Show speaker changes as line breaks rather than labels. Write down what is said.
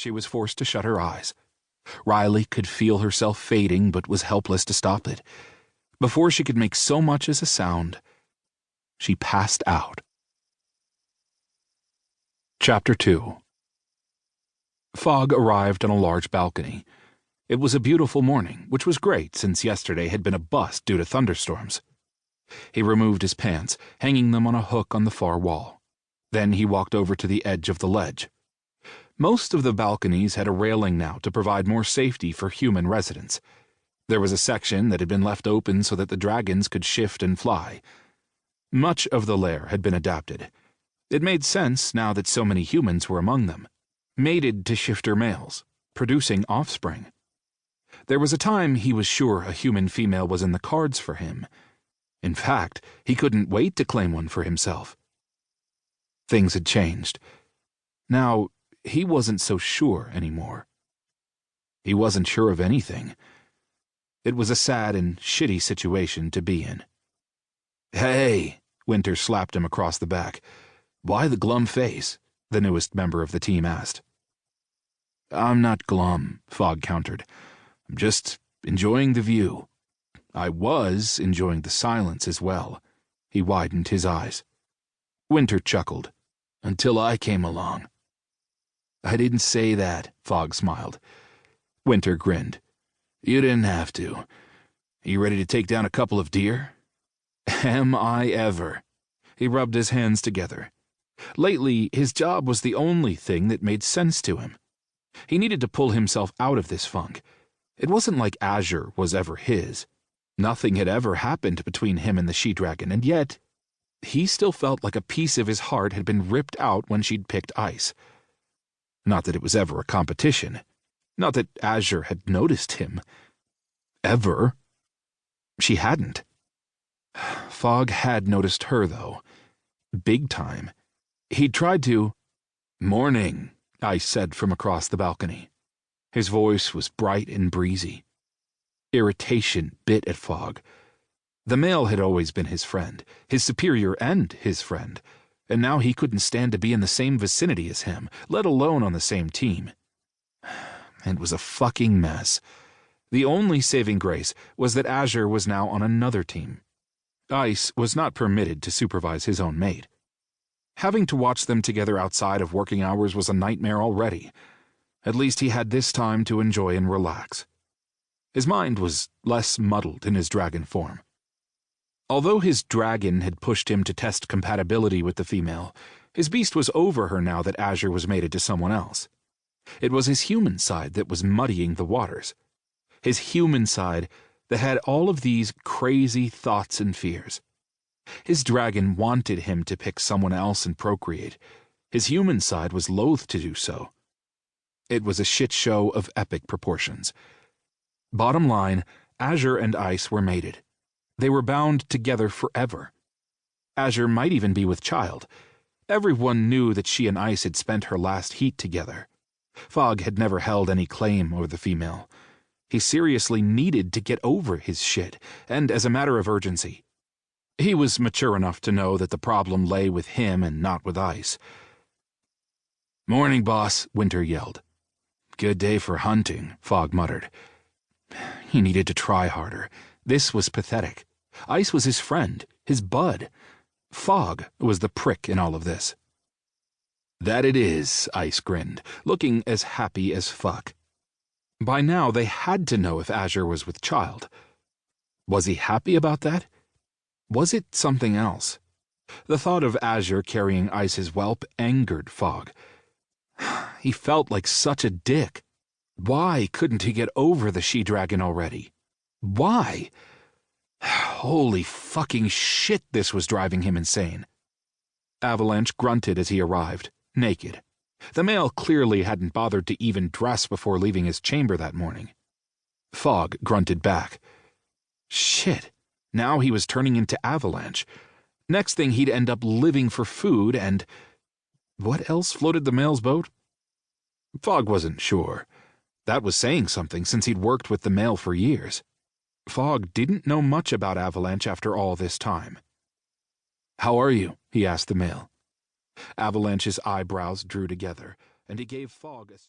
She was forced to shut her eyes. Riley could feel herself fading but was helpless to stop it. Before she could make so much as a sound, she passed out. Chapter 2. Fog arrived on a large balcony. It was a beautiful morning, which was great since yesterday had been a bust due to thunderstorms. He removed his pants, hanging them on a hook on the far wall. Then he walked over to the edge of the ledge. Most of the balconies had a railing now to provide more safety for human residents. There was a section that had been left open so that the dragons could shift and fly. Much of the lair had been adapted. It made sense now that so many humans were among them, mated to shifter males, producing offspring. There was a time he was sure a human female was in the cards for him. In fact, he couldn't wait to claim one for himself. Things had changed. Now, he wasn't so sure anymore. He wasn't sure of anything. It was a sad and shitty situation to be in. "Hey," Winter slapped him across the back. "Why the glum face?" the newest member of the team asked. "I'm not glum," Fog countered. "I'm just enjoying the view." I was enjoying the silence as well. He widened his eyes. Winter chuckled. "Until I came along." "I didn't say that," Fog smiled. Winter grinned. "You didn't have to. You ready to take down a couple of deer?" "Am I ever?" He rubbed his hands together. Lately, his job was the only thing that made sense to him. He needed to pull himself out of this funk. It wasn't like Azure was ever his. Nothing had ever happened between him and the she-dragon, and yet he still felt like a piece of his heart had been ripped out when she'd picked Ice. Not that it was ever a competition. Not that Azure had noticed him. Ever. She hadn't. Fog had noticed her, though. Big time. He'd tried to... "Morning," Ice said from across the balcony. His voice was bright and breezy. Irritation bit at Fog. The male had always been his friend, his superior and his friend, and now he couldn't stand to be in the same vicinity as him, let alone on the same team. It was a fucking mess. The only saving grace was that Azure was now on another team. Ice was not permitted to supervise his own mate. Having to watch them together outside of working hours was a nightmare already. At least he had this time to enjoy and relax. His mind was less muddled in his dragon form. Although his dragon had pushed him to test compatibility with the female, his beast was over her now that Azure was mated to someone else. It was his human side that was muddying the waters. His human side that had all of these crazy thoughts and fears. His dragon wanted him to pick someone else and procreate. His human side was loath to do so. It was a shit show of epic proportions. Bottom line, Azure and Ice were mated. They were bound together forever. Azure might even be with child. Everyone knew that she and Ice had spent her last heat together. Fog had never held any claim over the female. He seriously needed to get over his shit, and as a matter of urgency. He was mature enough to know that the problem lay with him and not with Ice. "Morning, boss," Winter yelled. "Good day for hunting," Fog muttered. He needed to try harder. This was pathetic. Ice was his friend, his bud. Fog was the prick in all of this. "That it is," Ice grinned, looking as happy as fuck. By now they had to know if Azure was with child. Was he happy about that? Was it something else? The thought of Azure carrying Ice's whelp angered Fog. He felt like such a dick. Why couldn't he get over the she-dragon already? Why? Holy fucking shit, this was driving him insane. Avalanche grunted as he arrived, naked. The male clearly hadn't bothered to even dress before leaving his chamber that morning. Fog grunted back. Shit, now he was turning into Avalanche. Next thing he'd end up living for food and... What else floated the male's boat? Fog wasn't sure. That was saying something since he'd worked with the male for years. Fog didn't know much about Avalanche after all this time. "How are you?" he asked the male. Avalanche's eyebrows drew together, and he gave Fog a...